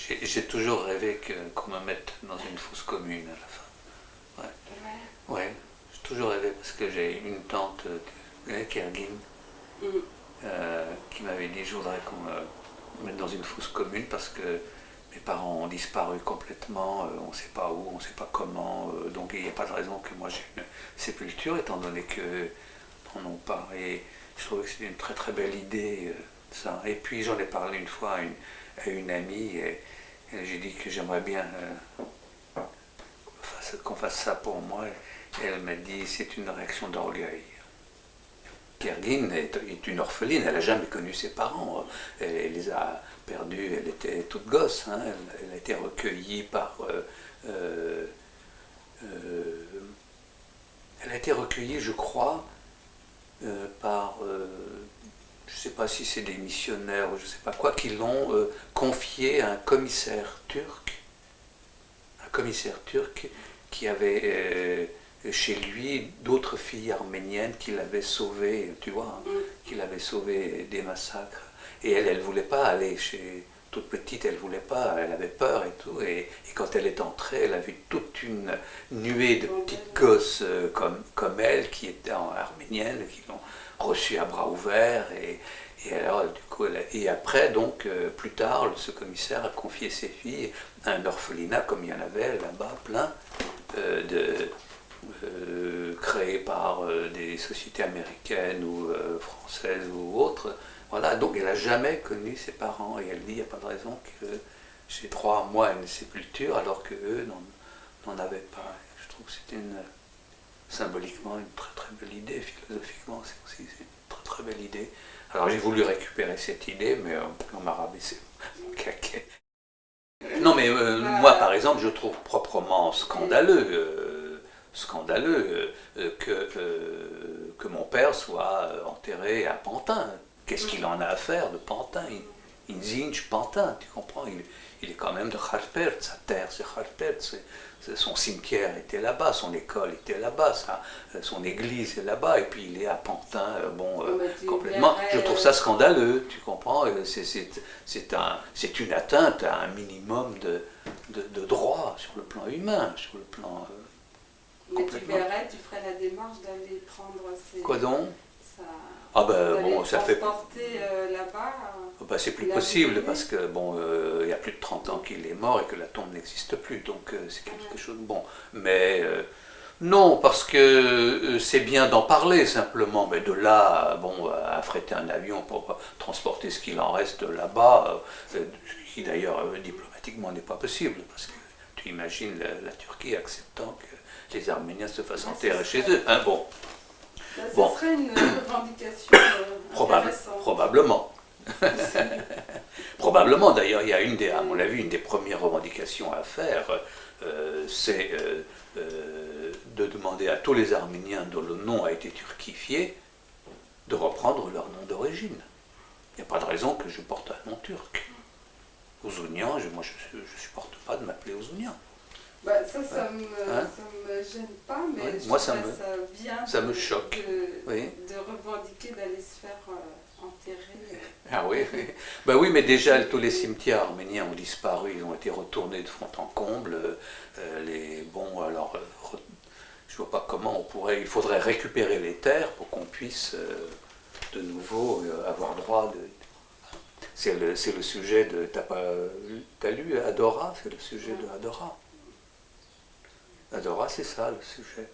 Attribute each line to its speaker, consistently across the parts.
Speaker 1: j'ai toujours rêvé qu'on me mette dans une fosse commune à la fin. Ouais, ouais, j'ai toujours rêvé parce que j'ai une tante Kerguin qui m'avait dit je voudrais qu'on me mette dans une fosse commune parce que mes parents ont disparu complètement, on ne sait pas où, on ne sait pas comment, donc il n'y a pas de raison que moi j'ai une sépulture étant donné qu'eux n'en ont pas. Et je trouvais que c'était une très très belle idée, ça. Et puis j'en ai parlé une fois à une amie et j'ai dit que j'aimerais bien qu'on fasse ça pour moi. Et elle m'a dit c'est une réaction d'orgueil. Kerguin est une orpheline, elle n'a jamais connu ses parents, elle les a perdus, elle était toute gosse, hein. Elle a été recueillie par... elle a été recueillie, je crois, par... je ne sais pas si c'est des missionnaires ou je ne sais pas quoi, qui l'ont confiée à un commissaire turc qui avait chez lui d'autres filles arméniennes qui l'avaient sauvée, tu vois, hein, qui l'avaient sauvée des massacres. Et elle voulait pas aller chez... Toute petite, elle voulait pas, elle avait peur et tout. Et quand elle est entrée, elle a vu toute une nuée de petites gosses comme elle, qui étaient arméniennes, qui l'ont reçue à bras ouverts. Et alors, du coup, et après, donc, plus tard, ce commissaire a confié ses filles à un orphelinat, comme il y en avait là-bas, plein, créés par des sociétés américaines ou françaises ou autres. Voilà, donc elle n'a jamais connu ses parents et elle dit il n'y a pas de raison que j'ai droit à moi à une sépulture alors qu'eux n'en avaient pas. Et je trouve que c'était symboliquement une très très belle idée, philosophiquement c'est aussi une très très belle idée. Alors j'ai voulu récupérer cette idée, mais on m'a rabaissé mon caquet. Non mais moi par exemple je trouve proprement scandaleux que mon père soit enterré à Pantin. Qu'est-ce qu'il en a à faire de Pantin? Inzinch, Pantin, tu comprends, il est quand même de Harpert, sa terre c'est Harpert, son cimetière était là-bas, son école était là-bas, son église est là-bas, et puis il est à Pantin, complètement. Je trouve ça scandaleux, tu comprends, c'est une atteinte à un minimum de droit sur le plan humain, sur le plan...
Speaker 2: Mais tu verrais, tu ferais la démarche d'aller prendre ces...
Speaker 1: Quoi donc?
Speaker 2: Ça...
Speaker 1: Ah ben bon, ça fait...
Speaker 2: transporter là-bas...
Speaker 1: Ben, c'est plus possible parce que bon, il y a plus de 30 ans qu'il est mort et que la tombe n'existe plus, donc c'est quelque chose de bon. Mais non, parce que c'est bien d'en parler simplement, mais de là, bon, affréter un avion pour transporter ce qu'il en reste là-bas, qui d'ailleurs diplomatiquement n'est pas possible, parce que tu imagines la Turquie acceptant que les Arméniens se fassent enterrer chez eux, hein, bon.
Speaker 2: Ça serait une revendication intéressante.
Speaker 1: Probablement. Probablement, d'ailleurs, il y a à mon avis, une des premières revendications à faire, c'est de demander à tous les Arméniens dont le nom a été turquifié de reprendre leur nom d'origine. Il n'y a pas de raison que je porte un nom turc. Ouzounian, moi je ne supporte pas de m'appeler Ouzounian.
Speaker 2: Bah, ça me gêne pas, mais
Speaker 1: ouais,
Speaker 2: je
Speaker 1: moi,
Speaker 2: trouve ça
Speaker 1: me choque.
Speaker 2: De revendiquer d'aller se faire enterrer.
Speaker 1: Ah oui, oui. Ben oui, mais déjà tous les cimetières arméniens ont disparu, ils ont été retournés de fond en comble. Je vois pas comment il faudrait récupérer les terres pour qu'on puisse de nouveau avoir droit de... C'est le sujet de... T'as lu Adora? C'est le sujet de Adora. Adora, c'est ça le sujet.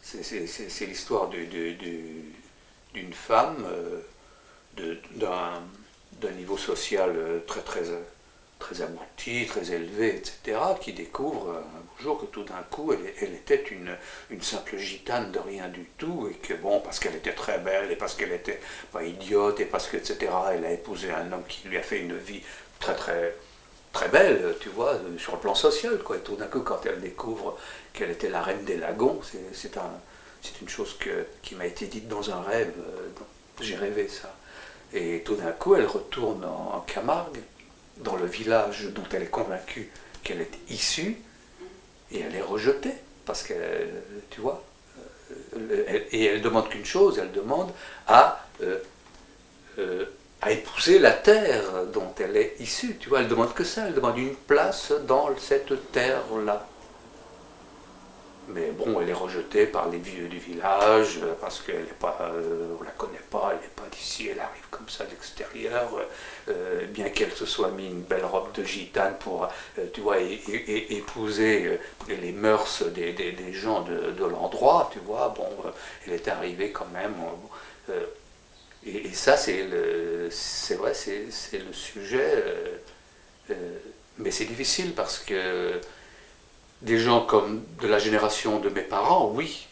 Speaker 1: C'est l'histoire d'une femme d'un niveau social très, très, très abouti, très élevé, etc., qui découvre un beau jour que tout d'un coup, elle était une simple gitane de rien du tout, et que bon, parce qu'elle était très belle, et parce qu'elle était pas idiote, et parce que, etc., elle a épousé un homme qui lui a fait une vie très, très, très belle, tu vois, sur le plan social, quoi. Et tout d'un coup, quand elle découvre qu'elle était la reine des lagons, c'est une chose qui m'a été dite dans un rêve, j'ai rêvé ça. Et tout d'un coup, elle retourne en Camargue, dans le village dont elle est convaincue qu'elle est issue, et elle est rejetée, parce que, tu vois, et elle demande qu'une chose, elle demande à à épouser la terre dont elle est issue. Tu vois, elle demande que ça, elle demande une place dans cette terre-là. Mais bon, elle est rejetée par les vieux du village parce qu'on ne la connaît pas, elle n'est pas d'ici, elle arrive comme ça de l'extérieur, bien qu'elle se soit mis une belle robe de gitane pour, tu vois, épouser les mœurs des gens de l'endroit, tu vois, bon, elle est arrivée quand même. Et ça, c'est vrai, c'est le sujet, mais c'est difficile parce que des gens comme de la génération de mes parents, oui,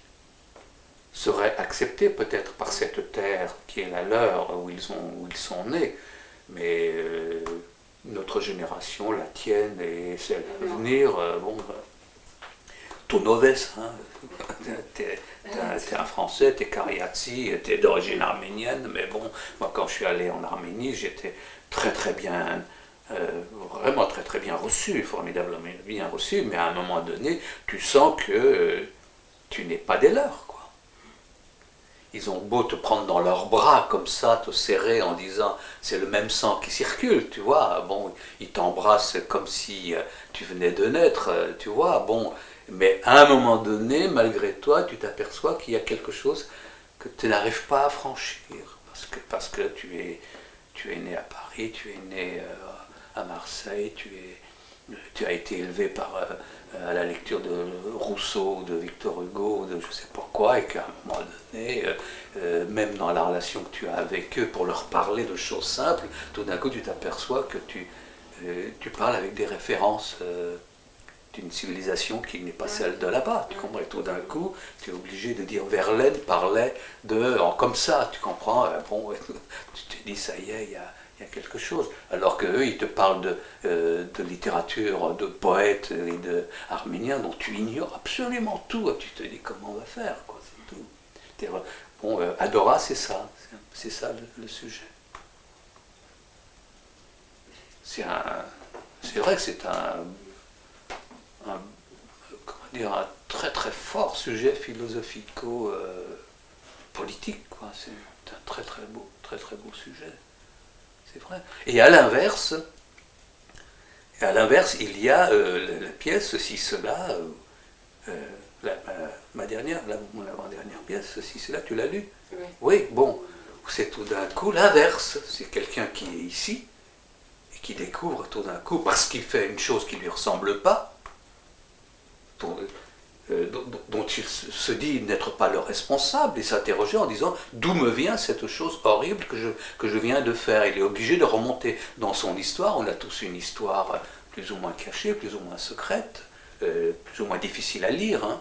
Speaker 1: seraient acceptés peut-être par cette terre qui est la leur, où ils sont nés, mais notre génération, la tienne et celle à venir, bon, tu noves, hein. T'es un Français, t'es Cariatsi, t'es d'origine arménienne, mais bon, moi quand je suis allé en Arménie, j'étais très très bien, vraiment très très bien reçu, formidablement bien reçu, mais à un moment donné, tu sens que tu n'es pas des leurs, quoi. Ils ont beau te prendre dans leurs bras comme ça, te serrer en disant c'est le même sang qui circule, tu vois, bon, ils t'embrassent comme si tu venais de naître, tu vois, bon, mais à un moment donné, malgré toi, tu t'aperçois qu'il y a quelque chose que tu n'arrives pas à franchir, parce que tu es né à Paris, tu es né à Marseille, tu as été élevé à la lecture de Rousseau, de Victor Hugo, de je sais pas quoi, et qu'à un moment donné, même dans la relation que tu as avec eux, pour leur parler de choses simples, tout d'un coup tu t'aperçois que tu parles avec des références d'une civilisation qui n'est pas celle de là-bas. Tu comprends? Et tout d'un coup, tu es obligé de dire Verlaine parlait comme ça, tu comprends? Bon, tu te dis ça y est, il y a quelque chose. Alors qu'eux, ils te parlent de littérature, de poètes et d'arméniens dont tu ignores absolument tout. Tu te dis comment on va faire, quoi, c'est tout. Bon, Adora, c'est ça. C'est ça le sujet. C'est vrai que c'est comment dire, un très très fort sujet philosophico-politique, quoi. C'est un très très beau sujet. C'est vrai. Et à l'inverse, il y a la pièce Ceci, cela, mon avant-dernière pièce, Ceci, cela, tu l'as lu?
Speaker 2: Oui.
Speaker 1: Oui, bon, c'est tout d'un coup l'inverse. C'est quelqu'un qui est ici et qui découvre tout d'un coup, parce qu'il fait une chose qui ne lui ressemble pas, dont il se dit n'être pas le responsable, et s'interroger en disant d'où me vient cette chose horrible que je viens de faire. Il est obligé de remonter dans son histoire. On a tous une histoire plus ou moins cachée, plus ou moins secrète, plus ou moins difficile à lire, hein.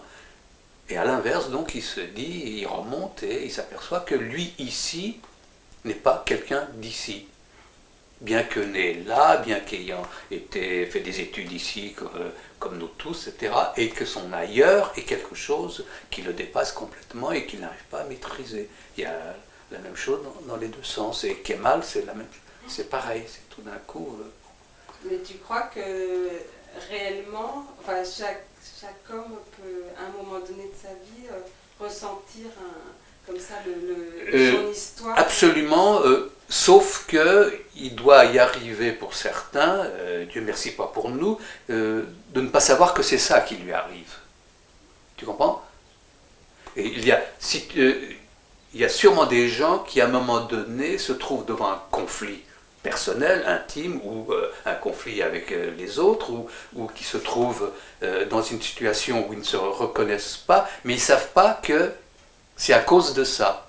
Speaker 1: Et à l'inverse, donc, il se dit, il remonte et il s'aperçoit que lui, ici, n'est pas quelqu'un d'ici. Bien que né là, bien qu'ayant fait des études ici, comme nous tous, etc., et que son ailleurs est quelque chose qui le dépasse complètement et qu'il n'arrive pas à maîtriser. Il y a la même chose dans les deux sens. Et Kemal, c'est pareil, c'est tout d'un coup.
Speaker 2: Mais tu crois que réellement, enfin, chaque homme peut, à un moment donné de sa vie, ressentir comme ça son histoire?
Speaker 1: Absolument, sauf qu'il doit y arriver pour certains, Dieu merci pas pour nous, de ne pas savoir que c'est ça qui lui arrive. Tu comprends? Et il y a sûrement des gens qui, à un moment donné, se trouvent devant un conflit personnel, intime, ou un conflit avec les autres, ou qui se trouvent dans une situation où ils ne se reconnaissent pas, mais ils ne savent pas que c'est à cause de ça.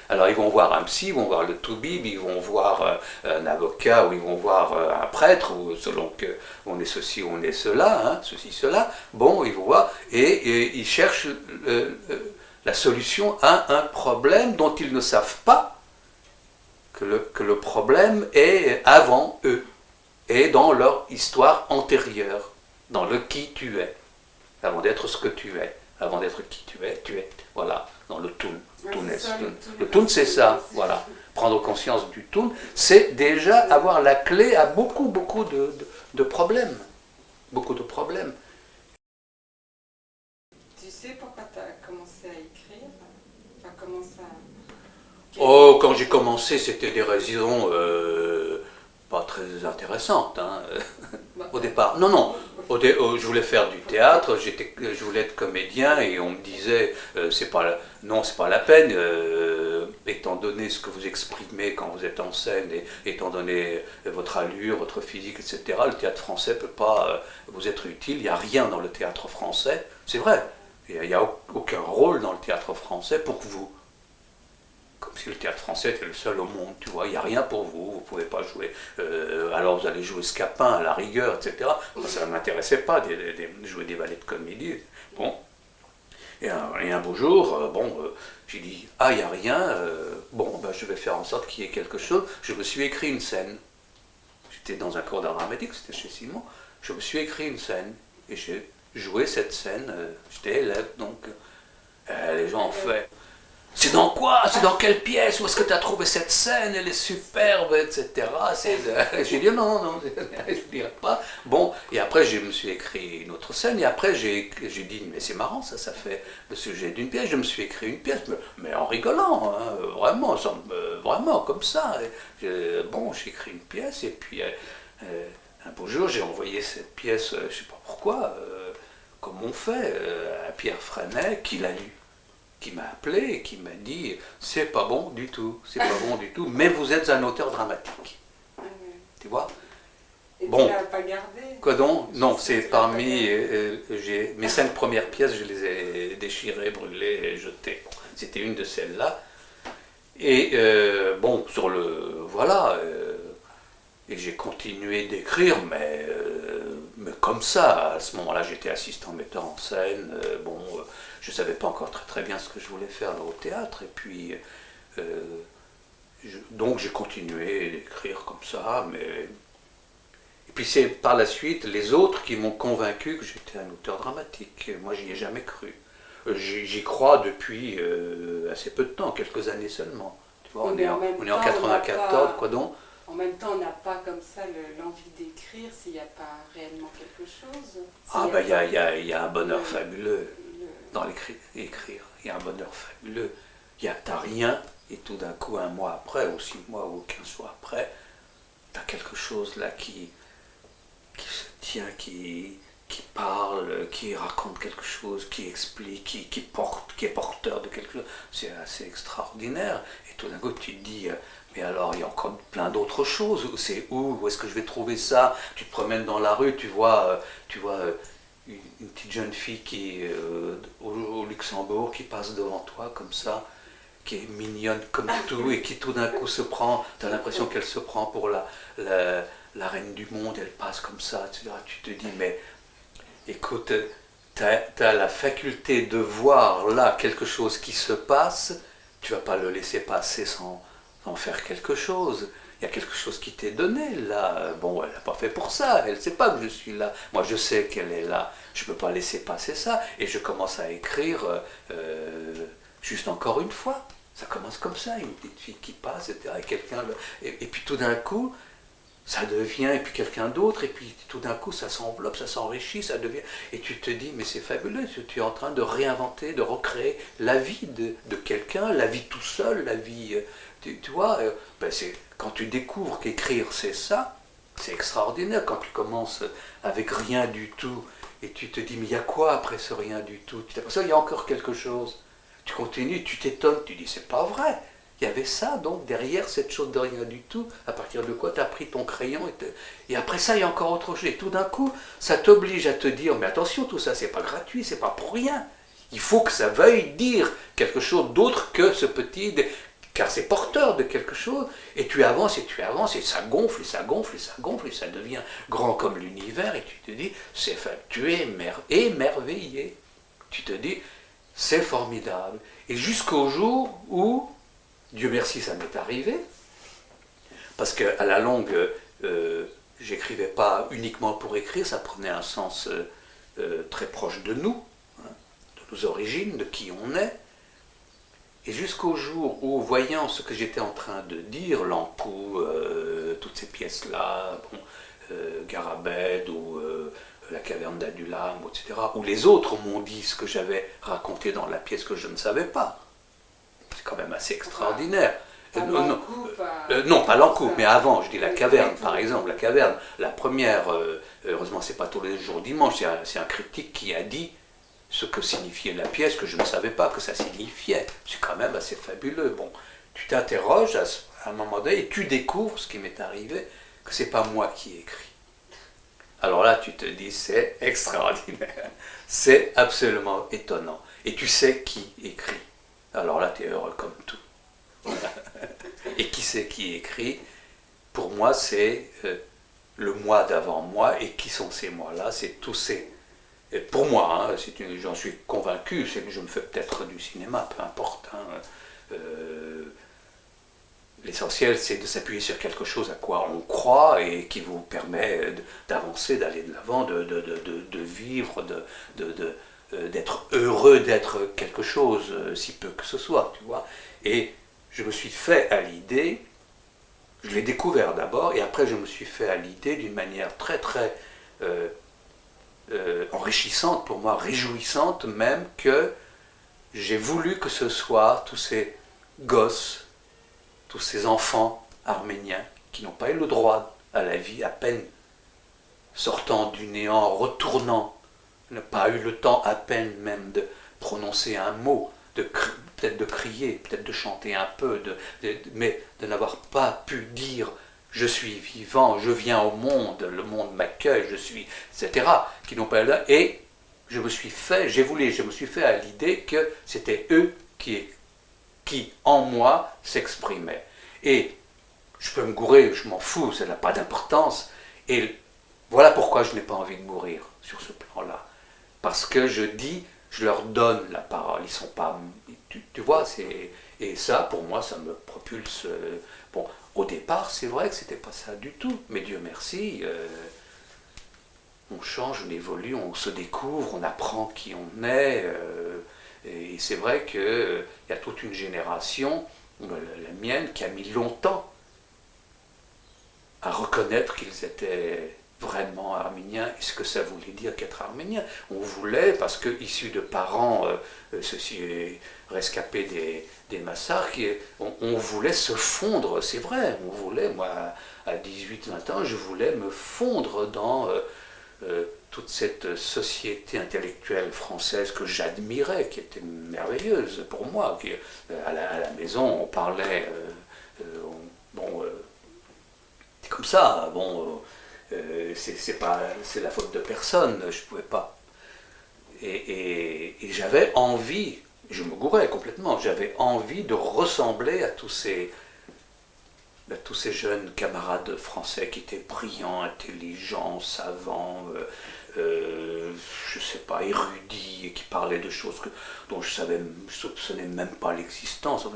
Speaker 1: Alors ils vont voir un psy, ils vont voir le toubib, ils vont voir un avocat, ou ils vont voir un prêtre, ou selon que on est ceci ou on est cela, hein, ceci, cela. Bon, ils vont voir, et ils cherchent la solution à un problème dont ils ne savent pas que le problème est avant eux, et dans leur histoire antérieure, dans le qui tu es, avant d'être ce que tu es, avant d'être qui tu es, voilà, dans le Tun. Le Tun, c'est ça, voilà. Prendre conscience du Tun, c'est déjà avoir la clé à beaucoup de problèmes. Beaucoup de problèmes.
Speaker 2: Tu sais pourquoi tu as commencé à écrire? Enfin, comment ça...
Speaker 1: Oh, quand j'ai commencé, c'était des raisons pas très intéressantes, hein,
Speaker 2: Bah,
Speaker 1: au départ. Non, non, je voulais faire du théâtre, je voulais être comédien et on me disait, non, c'est pas la peine, étant donné ce que vous exprimez quand vous êtes en scène, et étant donné votre allure, votre physique, etc., le théâtre français peut pas vous être utile, il n'y a rien dans le théâtre français, c'est vrai, il n'y a aucun rôle dans le théâtre français pour vous. Comme si le théâtre français était le seul au monde, tu vois, il n'y a rien pour vous, vous ne pouvez pas jouer, alors vous allez jouer Scapin à la rigueur, etc. Moi, ça ne m'intéressait pas de jouer des ballets de comédie. Bon, et un beau jour, j'ai dit, ah, il n'y a rien, je vais faire en sorte qu'il y ait quelque chose. Je me suis écrit une scène. J'étais dans un cours d'art dramatique, c'était chez Simon. Je me suis écrit une scène, et j'ai joué cette scène, j'étais élève, donc les gens ont fait. C'est dans quoi? C'est dans quelle pièce? Où est-ce que tu as trouvé cette scène? Elle est superbe, etc. J'ai dit non, non, je ne dirais pas. Bon, et après je me suis écrit une autre scène, et après j'ai dit, mais c'est marrant, ça fait le sujet d'une pièce. Je me suis écrit une pièce, mais en rigolant, hein, vraiment, vraiment comme ça. J'ai écrit une pièce, et puis un beau jour j'ai envoyé cette pièce, je ne sais pas pourquoi, comme on fait, à Pierre Freinet, qui l'a lu, qui m'a appelé et qui m'a dit c'est pas bon du tout, c'est pas bon du tout, mais vous êtes un auteur dramatique. Tu vois?
Speaker 2: Et
Speaker 1: bon.
Speaker 2: Tu l'as pas gardé?
Speaker 1: Quoi donc? Non, c'est parmi mes 5 premières pièces, je les ai déchirées, brûlées et jetées. Bon, c'était une de celles-là. Et voilà. Et j'ai continué d'écrire, mais comme ça. À ce moment-là, j'étais assistant metteur en scène. Je ne savais pas encore très très bien ce que je voulais faire au théâtre. Et puis, donc j'ai continué d'écrire comme ça. Et puis c'est par la suite les autres qui m'ont convaincu que j'étais un auteur dramatique. Moi, j'y ai jamais cru. J'y crois depuis assez peu de temps, quelques années seulement. Tu vois, on est en 94, quoi donc.
Speaker 2: En même temps, on n'a pas comme ça l'envie d'écrire s'il n'y a pas réellement quelque chose.
Speaker 1: Il y a un bonheur fabuleux dans l'écrire. Il y a un bonheur fabuleux. T'as rien, et tout d'un coup, un mois après, ou 6 mois, ou 15 jours après, t'as quelque chose là qui se tient, qui parle, qui raconte quelque chose, qui explique, qui est porteur de quelque chose. C'est assez extraordinaire. Et tout d'un coup, tu te dis... mais alors, il y a encore plein d'autres choses. C'est où est-ce que je vais trouver ça? Tu te promènes dans la rue, tu vois une petite jeune fille qui est au Luxembourg, qui passe devant toi comme ça, qui est mignonne comme tout, et qui tout d'un coup se prend, tu as l'impression qu'elle se prend pour la reine du monde, elle passe comme ça, etc. Tu te dis, mais écoute, tu as la faculté de voir là quelque chose qui se passe, tu vas pas le laisser passer sans en faire quelque chose. Il y a quelque chose qui t'est donné là. Bon, elle n'a pas fait pour ça, elle ne sait pas que je suis là. Moi, je sais qu'elle est là. Je ne peux pas laisser passer ça. Et je commence à écrire juste encore une fois. Ça commence comme ça, une petite fille qui passe, etc. Et puis tout d'un coup, ça devient, et puis quelqu'un d'autre, et puis tout d'un coup, ça s'enveloppe, ça s'enrichit, ça devient... Et tu te dis, mais c'est fabuleux, tu es en train de réinventer, de recréer la vie de quelqu'un, la vie tout seul, la vie... Tu vois, quand tu découvres qu'écrire c'est ça, c'est extraordinaire. Quand tu commences avec rien du tout et tu te dis mais il y a quoi après ce rien du tout? Tu t'aperçois qu'il y a encore quelque chose. Tu continues, tu t'étonnes, tu dis c'est pas vrai. Il y avait ça donc derrière cette chose de rien du tout. À partir de quoi tu as pris ton crayon et après ça il y a encore autre chose. Et tout d'un coup ça t'oblige à te dire mais attention, tout ça c'est pas gratuit, c'est pas pour rien. Il faut que ça veuille dire quelque chose d'autre que ce petit... car c'est porteur de quelque chose, et tu avances, et ça gonfle, et ça gonfle, et ça gonfle, et ça devient grand comme l'univers, et tu te dis, tu es émerveillé. Tu te dis, c'est formidable. Et jusqu'au jour où, Dieu merci, ça m'est arrivé, parce qu'à la longue, j'écrivais pas uniquement pour écrire, ça prenait un sens très proche de nous, hein, de nos origines, de qui on est. Et jusqu'au jour où, voyant ce que j'étais en train de dire, Lampeou, toutes ces pièces-là, Garabed ou La caverne d'Adulam, etc., où les autres m'ont dit ce que j'avais raconté dans la pièce que je ne savais pas. Parce quand même assez extraordinaire.
Speaker 2: Non,
Speaker 1: non, pas l'encoupe, mais avant, je dis la caverne, par exemple. La caverne, la première, heureusement, c'est pas tous les jours dimanche, c'est un critique qui a dit ce que signifiait la pièce, que je ne savais pas que ça signifiait. C'est quand même assez fabuleux. Bon, tu t'interroges à un moment donné et tu découvres ce qui m'est arrivé, que c'est pas moi qui ai écrit. Alors là, tu te dis, c'est extraordinaire. C'est absolument étonnant. Et tu sais qui écrit. Alors là, tu es heureux comme tout. Et qui c'est qui écrit? Pour moi, c'est le moi d'avant moi. Et qui sont ces moi-là? C'est tous ces... Et pour moi, hein, j'en suis convaincu, c'est que je me fais peut-être du cinéma, peu importe. Hein. L'essentiel, c'est de s'appuyer sur quelque chose à quoi on croit et qui vous permet d'avancer, d'aller de l'avant, de vivre, d'être heureux d'être quelque chose, si peu que ce soit, tu vois. Et je me suis fait à l'idée, je l'ai découvert d'abord, et après je me suis fait à l'idée d'une manière très très enrichissante pour moi, réjouissante même, que j'ai voulu que ce soit tous ces gosses, tous ces enfants arméniens qui n'ont pas eu le droit à la vie, à peine sortant du néant, retournant, n'ont pas eu le temps à peine même de prononcer un mot, peut-être de crier, peut-être de chanter un peu, mais de n'avoir pas pu dire « je suis vivant, je viens au monde, le monde m'accueille, je suis... » etc. qui n'ont pas eu là. Et je me suis fait à l'idée que c'était eux qui en moi s'exprimaient. Et je peux me gourer, je m'en fous, ça n'a pas d'importance. Et voilà pourquoi je n'ai pas envie de mourir sur ce plan-là. Parce que je leur donne la parole, ils sont pas... Tu vois, et ça, pour moi, ça me propulse... Bon, au départ, c'est vrai que c'était pas ça du tout, mais Dieu merci, on change, on évolue, on se découvre, on apprend qui on est, et c'est vrai qu'il y a toute une génération, la mienne, qui a mis longtemps à reconnaître qu'ils étaient vraiment arméniens et ce que ça voulait dire qu'être arménien. On voulait, parce que issus de parents rescapés des massacres, on voulait se fondre, c'est vrai, on voulait, moi à 18-20 ans, je voulais me fondre dans toute cette société intellectuelle française que j'admirais, qui était merveilleuse pour moi. À la maison, on parlait, c'est comme ça, bon... c'est la faute de personne, je ne pouvais pas. Et j'avais envie, je me gourais complètement, j'avais envie de ressembler à tous ces jeunes camarades français qui étaient brillants, intelligents, savants, je ne sais pas, érudits, et qui parlaient de choses dont je soupçonnais même pas l'existence.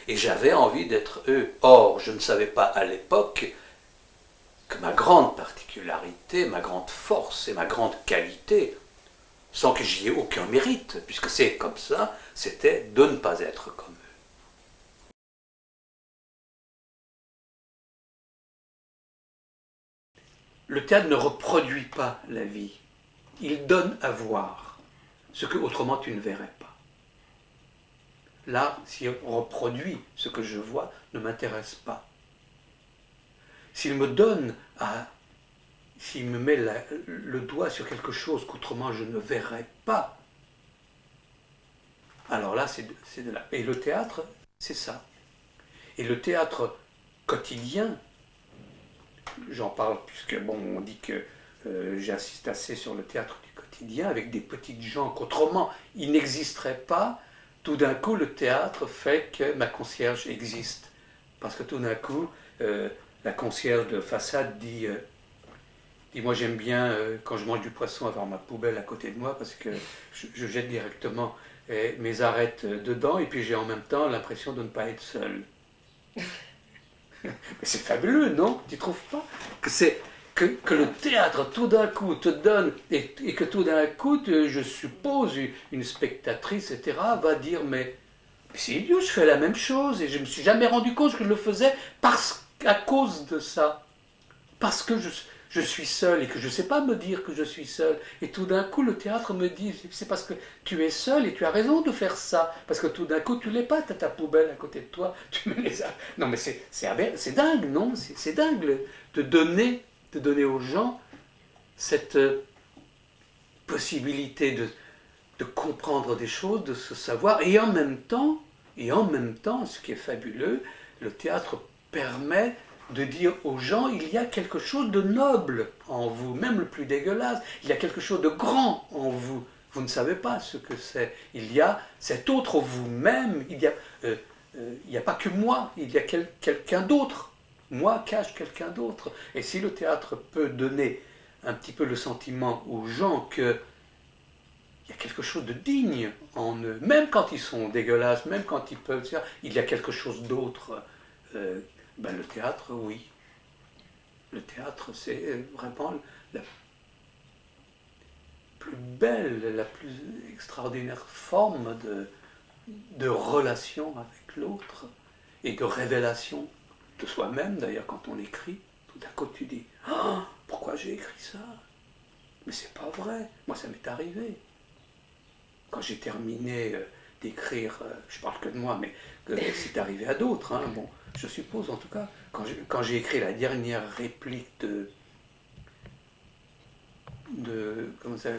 Speaker 1: Et j'avais envie d'être eux. Or, je ne savais pas à l'époque que ma grande particularité, ma grande force et ma grande qualité, sans que j'y ai aucun mérite, puisque c'est comme ça, c'était de ne pas être comme eux. Le théâtre ne reproduit pas la vie, il donne à voir ce que autrement tu ne verrais pas. L'art, si on reproduit ce que je vois, ne m'intéresse pas. S'il me met le doigt sur quelque chose qu'autrement je ne verrais pas, alors là, c'est de là. Et le théâtre, c'est ça. Et le théâtre quotidien, j'en parle puisque, bon, on dit que j'insiste assez sur le théâtre du quotidien, avec des petites gens qu'autrement il n'existerait pas, tout d'un coup, le théâtre fait que ma concierge existe. Parce que tout d'un coup, la concierge de façade dit moi j'aime bien quand je mange du poisson avoir ma poubelle à côté de moi parce que je jette directement mes arêtes dedans et puis j'ai en même temps l'impression de ne pas être seul. Mais c'est fabuleux, non? Tu trouves pas que le théâtre tout d'un coup te donne et que tout d'un coup, je suppose, une spectatrice, etc., va dire mais c'est idiot, je fais la même chose et je ne me suis jamais rendu compte que je le faisais à cause de ça. parce que je suis seul et que je ne sais pas me dire que je suis seul. Et tout d'un coup, le théâtre me dit, c'est parce que tu es seul et tu as raison de faire ça. Parce que tout d'un coup, tu ne l'es pas, tu as ta poubelle à côté de toi, tu me les as... Non mais c'est dingue, non? C'est dingue de donner aux gens cette possibilité de comprendre des choses, de se savoir. Et en même temps, ce qui est fabuleux, le théâtre permet de dire aux gens, il y a quelque chose de noble en vous, même le plus dégueulasse, il y a quelque chose de grand en vous. Vous ne savez pas ce que c'est. Il y a cet autre vous-même, il n'y a pas que moi, il y a quelqu'un d'autre. Moi cache quelqu'un d'autre. Et si le théâtre peut donner un petit peu le sentiment aux gens que il y a quelque chose de digne en eux, même quand ils sont dégueulasses, même quand ils peuvent dire, il y a quelque chose d'autre. Le théâtre, oui. Le théâtre, c'est vraiment la plus belle, la plus extraordinaire forme de relation avec l'autre et de révélation de soi-même. D'ailleurs, quand on écrit, tout d'un coup tu dis oh, pourquoi j'ai écrit ça? Mais c'est pas vrai. Moi, ça m'est arrivé. Quand j'ai terminé d'écrire, je parle que de moi, mais c'est arrivé à d'autres. Hein, bon, je suppose en tout cas, quand j'ai écrit la dernière réplique de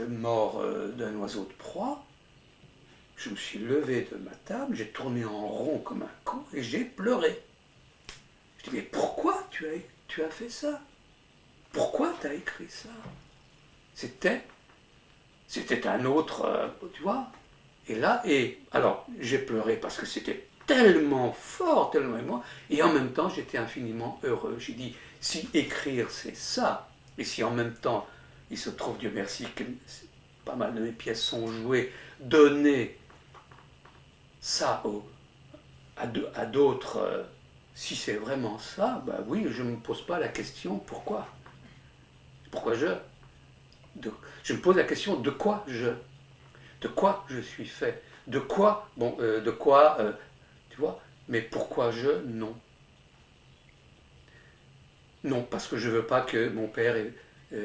Speaker 1: mort d'un oiseau de proie, je me suis levé de ma table, j'ai tourné en rond comme un con et j'ai pleuré. Je dis mais pourquoi tu as fait ça? Pourquoi tu as écrit ça? C'était un autre, tu vois. Alors j'ai pleuré parce que c'était tellement fort, tellement émouvant, et en même temps j'étais infiniment heureux. J'ai dit si écrire c'est ça, et si en même temps il se trouve, Dieu merci, que pas mal de mes pièces sont jouées, donner ça à d'autres, si c'est vraiment ça, bah oui, je ne me pose pas la question pourquoi. Pourquoi je me pose la question de quoi je suis fait, tu vois, mais pourquoi non. Non, parce que je ne veux pas que mon père ait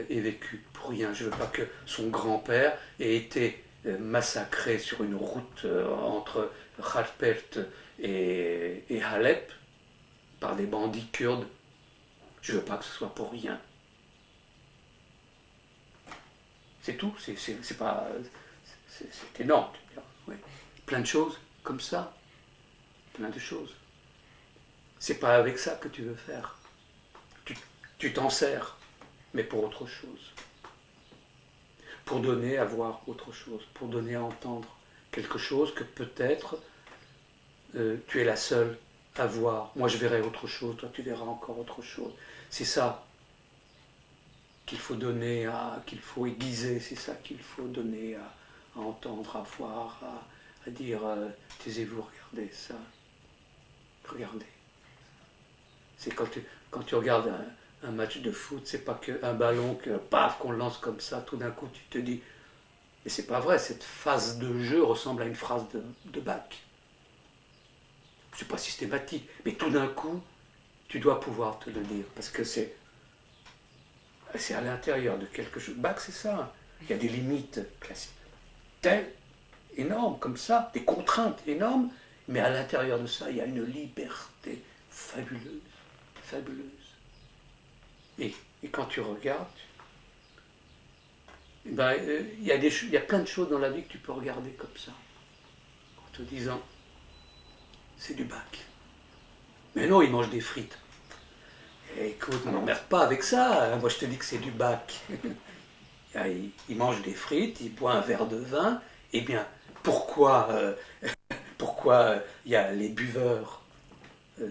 Speaker 1: vécu pour rien, je ne veux pas que son grand-père ait été massacré sur une route entre Kharpert et Alep par des bandits kurdes. Je ne veux pas que ce soit pour rien. C'est tout, c'est pas... C'est énorme, oui. Plein de choses comme ça, plein de choses. C'est pas avec ça que tu veux faire. Tu t'en sers, mais pour autre chose. Pour donner à voir autre chose, pour donner à entendre quelque chose que peut-être tu es la seule à voir. Moi je verrai autre chose, toi tu verras encore autre chose. C'est ça qu'il faut donner, qu'il faut aiguiser, c'est ça qu'il faut donner à entendre, à voir, à dire taisez-vous, regardez ça. Regardez. C'est quand tu regardes un match de foot, c'est pas qu'un ballon qu'on lance comme ça, tout d'un coup tu te dis mais c'est pas vrai, cette phase de jeu ressemble à une phrase de Bach. C'est pas systématique, mais tout d'un coup tu dois pouvoir te le dire, parce que c'est à l'intérieur de quelque chose. Bach c'est ça, il y a des limites classiques, telles, énormes comme ça, des contraintes énormes, mais à l'intérieur de ça il y a une liberté fabuleuse, fabuleuse. Et quand tu regardes, il y a plein de choses dans la vie que tu peux regarder comme ça, en te disant, c'est du Bach. Mais non, il mange des frites. Écoute, ne m'emmerde pas avec ça, moi je te dis que c'est du Bach. Il mange des frites, il boit un verre de vin, eh bien, pourquoi il y a les buveurs,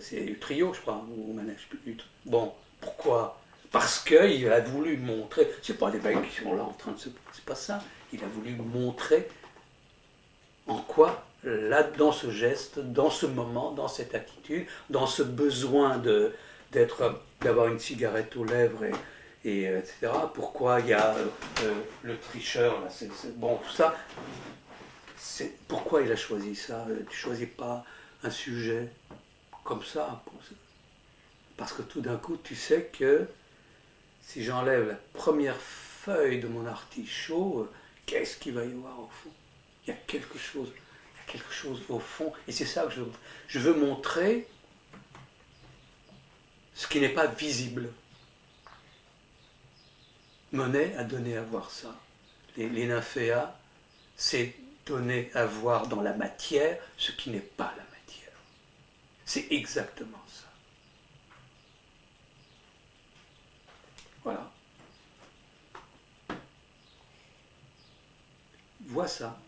Speaker 1: c'est le trio, je crois, ou manège. Bon, pourquoi? Parce qu'il a voulu montrer, c'est pas des mecs qui sont là en train de se... C'est pas ça, il a voulu montrer en quoi, là, dans ce geste, dans ce moment, dans cette attitude, dans ce besoin d'avoir une cigarette aux lèvres et etc. Pourquoi il y a le tricheur, là, bon, tout ça, pourquoi il a choisi ça? Tu choisis pas un sujet comme ça, parce que tout d'un coup, tu sais que si j'enlève la première feuille de mon artichaut, qu'est-ce qu'il va y avoir au fond? Il y a quelque chose au fond, et c'est ça que je veux montrer, ce qui n'est pas visible. Monet a donné à voir ça. Les nymphéas, c'est donner à voir dans la matière ce qui n'est pas la matière. C'est exactement ça. Voilà. Vois ça.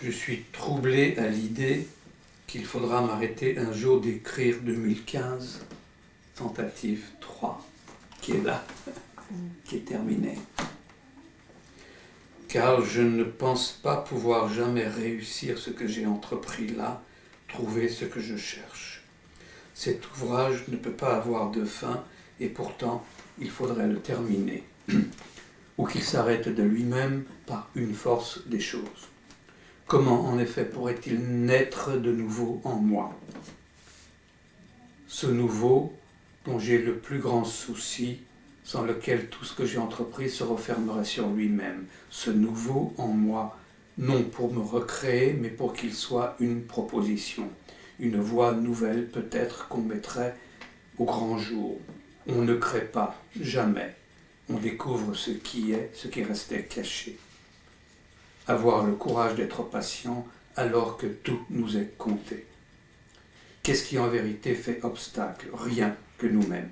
Speaker 1: Je suis troublé à l'idée qu'il faudra m'arrêter un jour d'écrire 2015, tentative 3, qui est là, qui est terminée. Car je ne pense pas pouvoir jamais réussir ce que j'ai entrepris là, trouver ce que je cherche. Cet ouvrage ne peut pas avoir de fin, et pourtant il faudrait le terminer, ou qu'il s'arrête de lui-même par une force des choses. Comment, en effet, pourrait-il naître de nouveau en moi? Ce nouveau dont j'ai le plus grand souci, sans lequel tout ce que j'ai entrepris se refermerait sur lui-même. Ce nouveau en moi, non pour me recréer, mais pour qu'il soit une proposition, une voie nouvelle peut-être qu'on mettrait au grand jour. On ne crée pas, jamais. On découvre ce qui est, ce qui restait caché. Avoir le courage d'être patient alors que tout nous est compté. Qu'est-ce qui en vérité fait obstacle? Rien que nous-mêmes.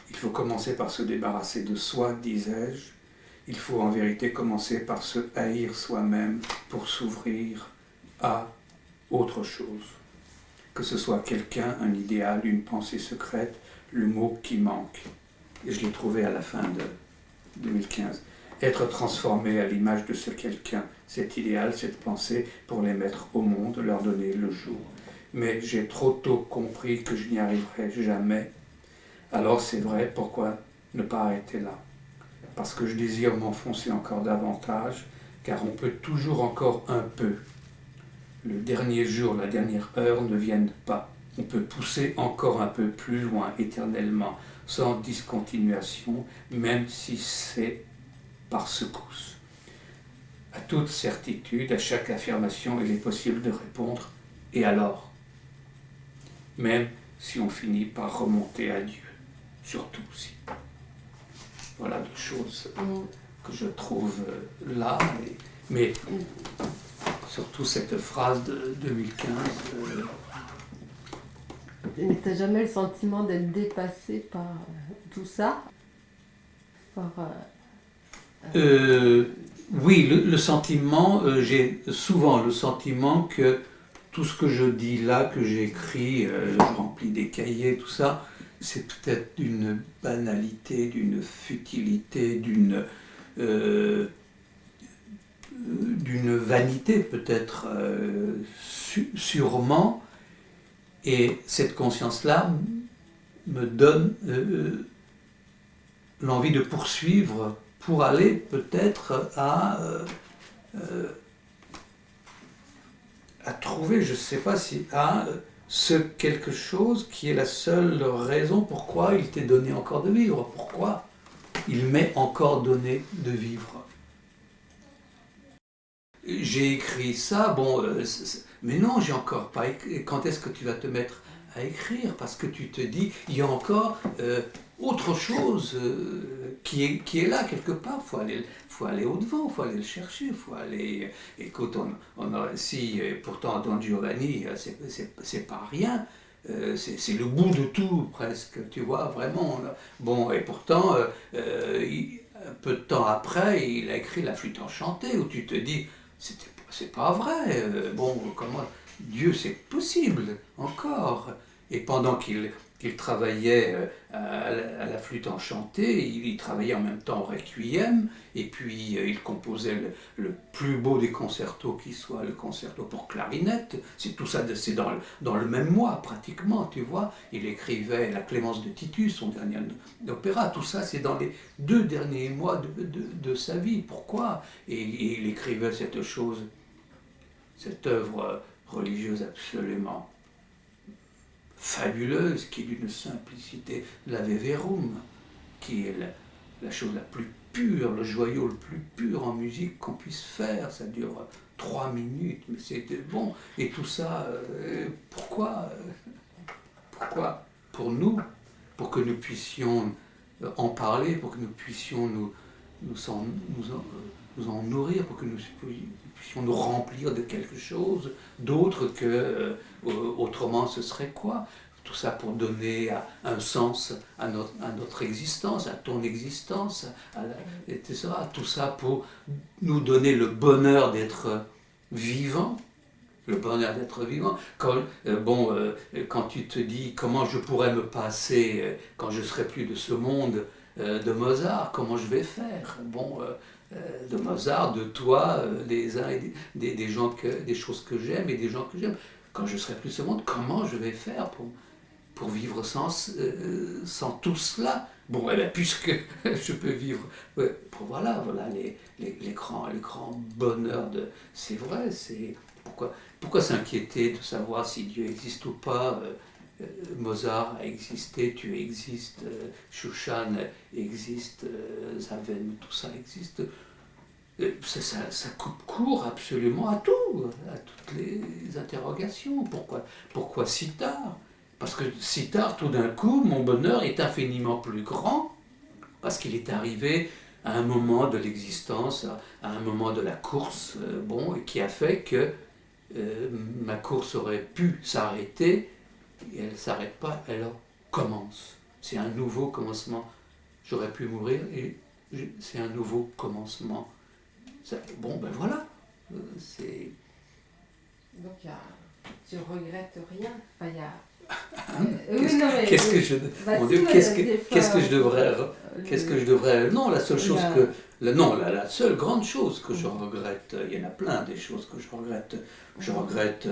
Speaker 1: Il faut commencer par se débarrasser de soi, disais-je. Il faut en vérité commencer par se haïr soi-même pour s'ouvrir à autre chose. Que ce soit quelqu'un, un idéal, une pensée secrète, le mot qui manque. Et je l'ai trouvé à la fin de 2015. Être transformé à l'image de ce quelqu'un, cet idéal, cette pensée, pour les mettre au monde, leur donner le jour. Mais j'ai trop tôt compris que je n'y arriverai jamais. Alors c'est vrai, pourquoi ne pas arrêter là? Parce que je désire m'enfoncer encore davantage, car on peut toujours encore un peu. Le dernier jour, la dernière heure ne viennent pas. On peut pousser encore un peu plus loin, éternellement, sans discontinuation, même si c'est par secousse. À toute certitude, à chaque affirmation, il est possible de répondre « Et alors ?» Même si on finit par remonter à Dieu, surtout si. Voilà deux choses que je trouve là, mais surtout cette phrase de 2015.
Speaker 3: Mais t'as jamais le sentiment d'être dépassé par tout ça?
Speaker 1: Oui, le sentiment, j'ai souvent le sentiment que tout ce que je dis là, que j'écris, je remplis des cahiers, tout ça, c'est peut-être d'une banalité, d'une futilité, d'une vanité peut-être, sûrement. Et cette conscience-là me donne l'envie de poursuivre pour aller peut-être à trouver, je ne sais pas si, à ce quelque chose qui est la seule raison pourquoi il t'est donné encore de vivre, pourquoi il m'est encore donné de vivre. J'ai écrit ça, bon, mais non, j'ai encore pas écrit. Quand est-ce que tu vas te mettre à écrire? Parce que tu te dis, il y a encore autre chose qui est là quelque part. Faut aller au-devant, faut aller le chercher, faut aller. Écoute, si pourtant Don Giovanni, c'est pas rien. C'est le bout de tout presque, tu vois, vraiment. Là. Bon, et pourtant, peu de temps après, il a écrit La Flûte enchantée, où tu te dis, c'est pas vrai. Bon, comment Dieu, c'est possible encore. Et pendant qu'il travaillait à la flûte enchantée, il travaillait en même temps au requiem, et puis il composait le plus beau des concertos qui soit, le concerto pour clarinette. C'est tout ça, c'est dans le même mois pratiquement, tu vois. Il écrivait La Clémence de Titus, son dernier opéra. Tout ça, c'est dans les 2 derniers mois de sa vie. Pourquoi? Et il écrivait cette chose cette œuvre religieuse absolument fabuleuse, qui est d'une simplicité, l'Ave Verum, qui est la chose la plus pure, le joyau le plus pur en musique qu'on puisse faire. Ça dure 3 minutes, mais c'était bon. Et tout ça, pourquoi pour nous, pour que nous puissions en parler, pour que nous puissions nous en nourrir, pour que nous puissions nous remplir de quelque chose d'autre que autrement ce serait quoi? Tout ça pour donner un sens à notre existence, à ton existence, etc. Tout ça pour nous donner le bonheur d'être vivant. Le bonheur d'être vivant. Quand tu te dis comment je pourrais me passer, quand je serai plus de ce monde, de Mozart, comment je vais faire? De Mozart, de toi, des uns et des gens des choses que j'aime et des gens que j'aime. Quand je serai plus de ce monde, comment je vais faire pour vivre sans tout cela? Puisque je peux vivre, voilà les grands bonheurs de... C'est vrai, c'est... Pourquoi s'inquiéter de savoir si Dieu existe ou pas? Mozart a existé, tu existes, Chouchan existe, Zaven, tout ça existe. Ça coupe court absolument à tout, à toutes les interrogations. Pourquoi si tard? Parce que si tard, tout d'un coup, mon bonheur est infiniment plus grand, parce qu'il est arrivé à un moment de l'existence, à un moment de la course, et qui a fait que ma course aurait pu s'arrêter, et elle ne s'arrête pas, elle commence. C'est un nouveau commencement. J'aurais pu mourir, et c'est un nouveau commencement. Voilà. C'est...
Speaker 3: Donc, tu regrettes rien. Enfin, il y a...
Speaker 1: Qu'est-ce que je devrais... Non, la seule chose la seule grande chose que je regrette, il y en a plein des choses que je regrette. Je regrette,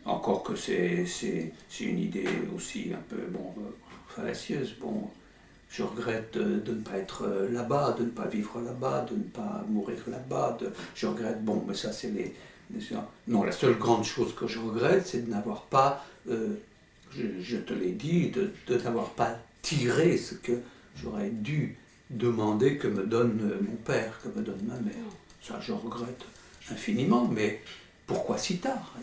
Speaker 1: encore que c'est une idée aussi un peu fallacieuse, je regrette de ne pas être là-bas, de ne pas vivre là-bas, de ne pas mourir là-bas. Je regrette, mais ça c'est Non, la seule grande chose que je regrette, c'est de n'avoir pas... Je te l'ai dit, de n'avoir pas tiré ce que j'aurais dû demander que me donne mon père, que me donne ma mère. Ça, je regrette infiniment, mais pourquoi si tard?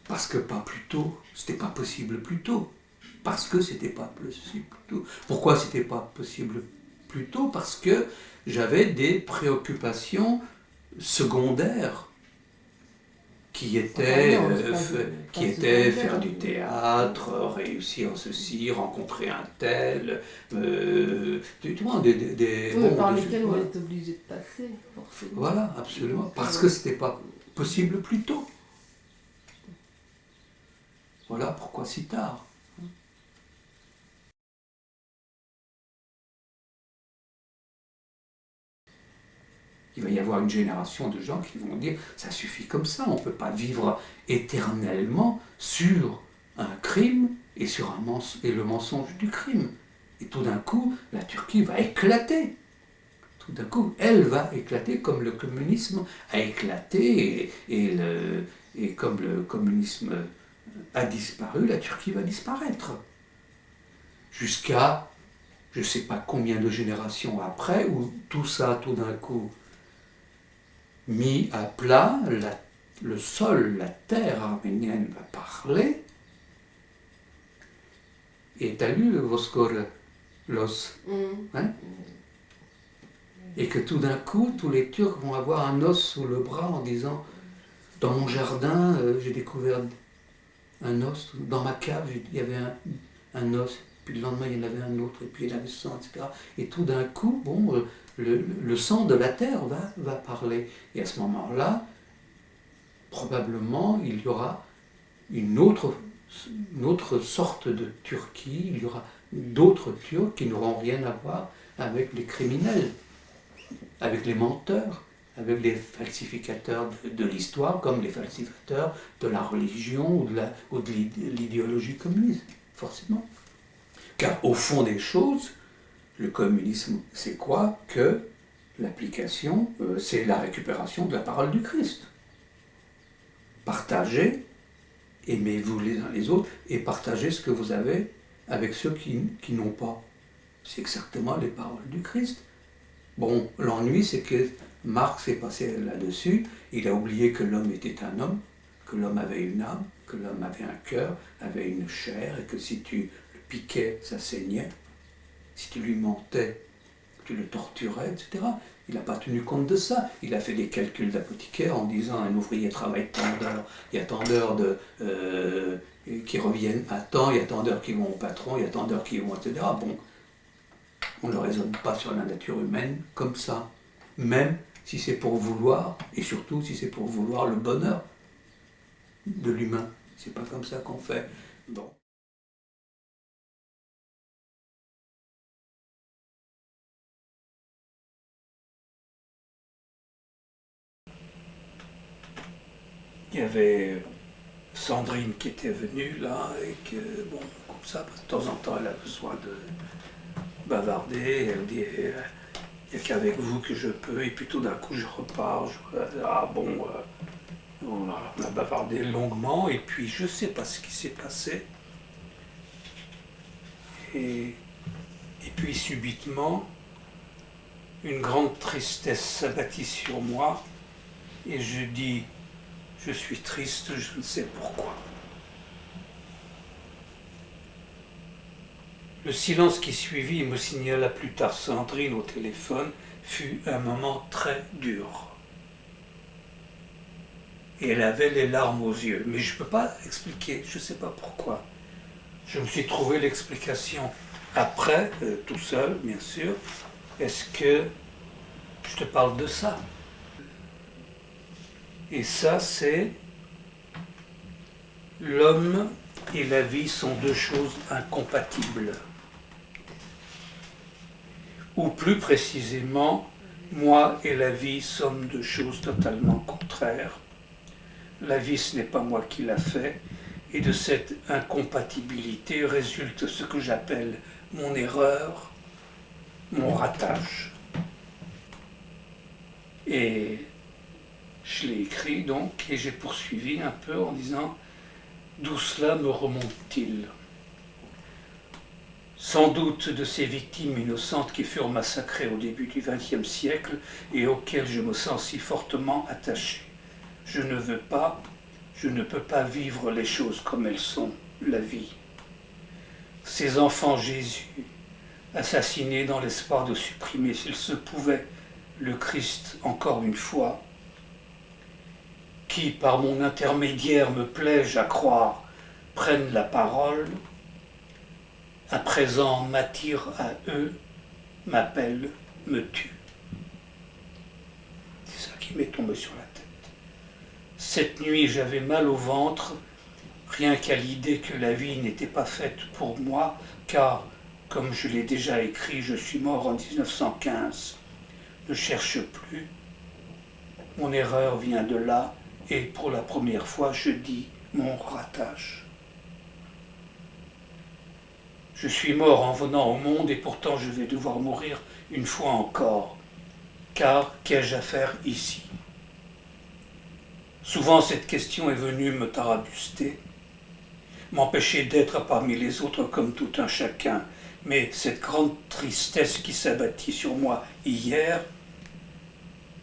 Speaker 1: Parce que pas plus tôt, c'était pas possible plus tôt. Parce que c'était pas possible plus tôt. Pourquoi c'était pas possible plus tôt? Parce que j'avais des préoccupations secondaires qui était faire du théâtre, réussir ceci, rencontrer un tel, tu vois,
Speaker 3: par lesquels on est obligé de passer, forcément.
Speaker 1: Voilà, absolument, parce que c'était pas possible plus tôt. Voilà pourquoi si tard. Il va y avoir une génération de gens qui vont dire « ça suffit comme ça, on ne peut pas vivre éternellement sur un crime et le mensonge du crime ». Et tout d'un coup, la Turquie va éclater. Tout d'un coup, elle va éclater comme le communisme a éclaté et comme le communisme a disparu, la Turquie va disparaître. Jusqu'à, je ne sais pas combien de générations après, où tout ça, tout d'un coup, mis à plat, le sol, la terre arménienne va parler. Et t'as lu le Voskor Los, hein? Et que tout d'un coup, tous les Turcs vont avoir un os sous le bras en disant « Dans mon jardin, j'ai découvert un os, dans ma cave, il y avait un os, puis le lendemain, il y en avait un autre, et puis il y avait le sang, etc. » Et tout d'un coup, le sang de la terre va parler. Et à ce moment-là, probablement, il y aura une autre sorte de Turquie, il y aura d'autres Turcs qui n'auront rien à voir avec les criminels, avec les menteurs, avec les falsificateurs de l'histoire, comme les falsificateurs de la religion ou de l'idéologie communiste, forcément. Car au fond des choses, le communisme, c'est quoi? Que L'application, c'est la récupération de la parole du Christ. Partagez, aimez-vous les uns les autres, et partagez ce que vous avez avec ceux qui n'ont pas. C'est exactement les paroles du Christ. Bon, l'ennui, c'est que Marx est passé là-dessus, il a oublié que l'homme était un homme, que l'homme avait une âme, que l'homme avait un cœur, avait une chair, et que si tu le piquais, ça saignait. Si tu lui mentais, tu le torturais, etc. Il n'a pas tenu compte de ça. Il a fait des calculs d'apothicaire en disant un ouvrier travaille tant d'heures, il y a tant d'heures qui reviennent à temps, il y a tant d'heures qui vont au patron, il y a tant d'heures qui vont, etc. Bon, on ne raisonne pas sur la nature humaine comme ça. Même si c'est pour vouloir, et surtout si c'est pour vouloir le bonheur de l'humain. C'est pas comme ça qu'on fait. Bon. Il y avait Sandrine qui était venue là, et que, bon, comme ça, de temps en temps, elle a besoin de bavarder. Elle me dit, il n'y a qu'avec vous que je peux, et puis tout d'un coup, je repars. On a bavardé longuement, et puis je ne sais pas ce qui s'est passé. Et puis subitement, une grande tristesse s'abattit sur moi, et je dis, je suis triste, je ne sais pourquoi. Le silence qui suivit, me signala plus tard Sandrine au téléphone, fut un moment très dur. Et elle avait les larmes aux yeux. Mais je ne peux pas expliquer, je ne sais pas pourquoi. Je me suis trouvé l'explication après, tout seul, bien sûr. Est-ce que je te parle de ça? Et ça, c'est l'homme et la vie sont deux choses incompatibles. Ou plus précisément, moi et la vie sommes deux choses totalement contraires. La vie, ce n'est pas moi qui l'a fait, et de cette incompatibilité résulte ce que j'appelle mon erreur, mon ratage. Et je l'ai écrit donc, et j'ai poursuivi un peu en disant « D'où cela me remonte-t-il » Sans doute de ces victimes innocentes qui furent massacrées au début du XXe siècle et auxquelles je me sens si fortement attaché. Je ne peux pas vivre les choses comme elles sont, la vie. Ces enfants Jésus, assassinés dans l'espoir de supprimer, s'il se pouvait, le Christ encore une fois, qui, par mon intermédiaire, me plaît-je à croire, prennent la parole, à présent m'attirent à eux, m'appellent, me tuent. C'est ça qui m'est tombé sur la tête. Cette nuit, j'avais mal au ventre, rien qu'à l'idée que la vie n'était pas faite pour moi, car, comme je l'ai déjà écrit, je suis mort en 1915. Ne cherche plus. Mon erreur vient de là, et pour la première fois, je dis mon ratage. Je suis mort en venant au monde, et pourtant je vais devoir mourir une fois encore, car qu'ai-je à faire ici? Souvent cette question est venue me tarabuster, m'empêcher d'être parmi les autres comme tout un chacun, mais cette grande tristesse qui s'abattit sur moi hier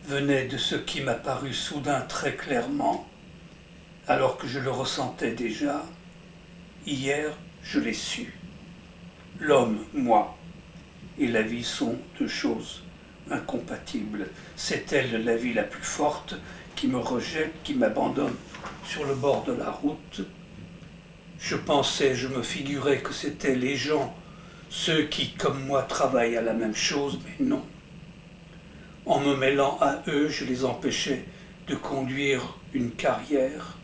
Speaker 1: venait de ce qui m'a paru soudain très clairement, alors que je le ressentais déjà. Hier, je l'ai su. L'homme, moi, et la vie sont deux choses incompatibles. C'est elle la vie la plus forte qui me rejette, qui m'abandonne sur le bord de la route. Je me figurais que c'étaient les gens, ceux qui, comme moi, travaillent à la même chose, mais non. En me mêlant à eux, je les empêchais de conduire une carrière,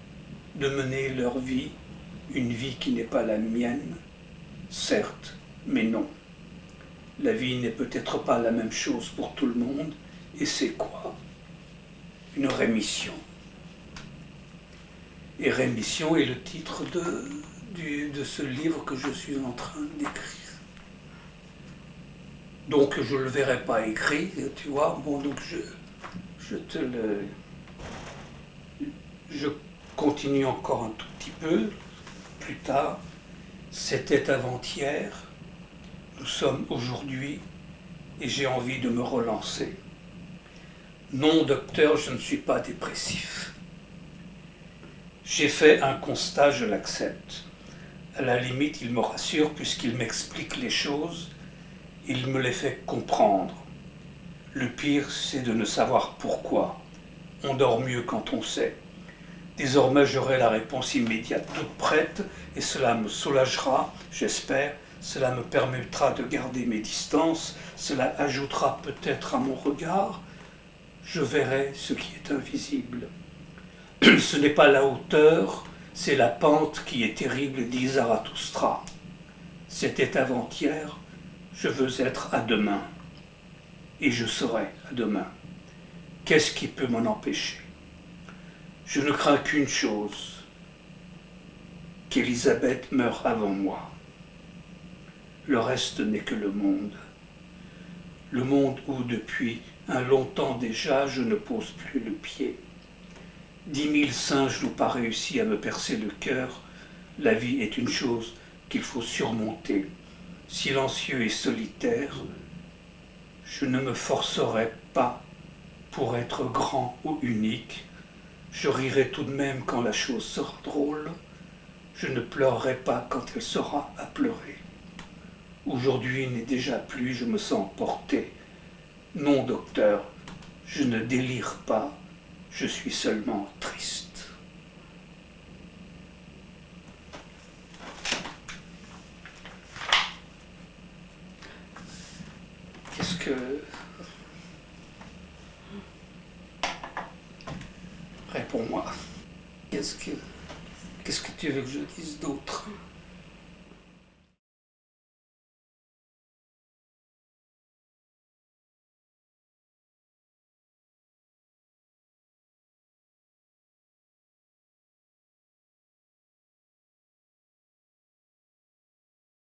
Speaker 1: de mener leur vie, une vie qui n'est pas la mienne, certes, mais non. La vie n'est peut-être pas la même chose pour tout le monde, et c'est quoi? Une rémission. Et rémission est le titre de ce livre que je suis en train d'écrire. Donc je ne le verrai pas écrit, tu vois. Bon, donc je continue encore un tout petit peu plus tard. C'était avant-hier, nous sommes aujourd'hui et j'ai envie de me relancer. Non, docteur, je ne suis pas dépressif. J'ai fait un constat, je l'accepte. À la limite, il me rassure puisqu'il m'explique les choses, il me les fait comprendre. Le pire, c'est de ne savoir pourquoi. On dort mieux quand on sait. Désormais, j'aurai la réponse immédiate toute prête et cela me soulagera, j'espère. Cela me permettra de garder mes distances. Cela ajoutera peut-être à mon regard. Je verrai ce qui est invisible. Ce n'est pas la hauteur, c'est la pente qui est terrible, dit Zarathustra. C'était avant-hier, je veux être à demain. Et je serai à demain. Qu'est-ce qui peut m'en empêcher? Je ne crains qu'une chose, qu'Élisabeth meure avant moi. Le reste n'est que le monde. Le monde où, depuis un long temps déjà, je ne pose plus le pied. 10 000 singes n'ont pas réussi à me percer le cœur. La vie est une chose qu'il faut surmonter. Silencieux et solitaire, je ne me forcerai pas pour être grand ou unique. Je rirai tout de même quand la chose sera drôle. Je ne pleurerai pas quand elle sera à pleurer. Aujourd'hui n'est déjà plus, je me sens porté. Non, docteur, je ne délire pas, je suis seulement triste. Qu'est-ce que... Réponds-moi. Qu'est-ce que tu veux que je dise d'autre?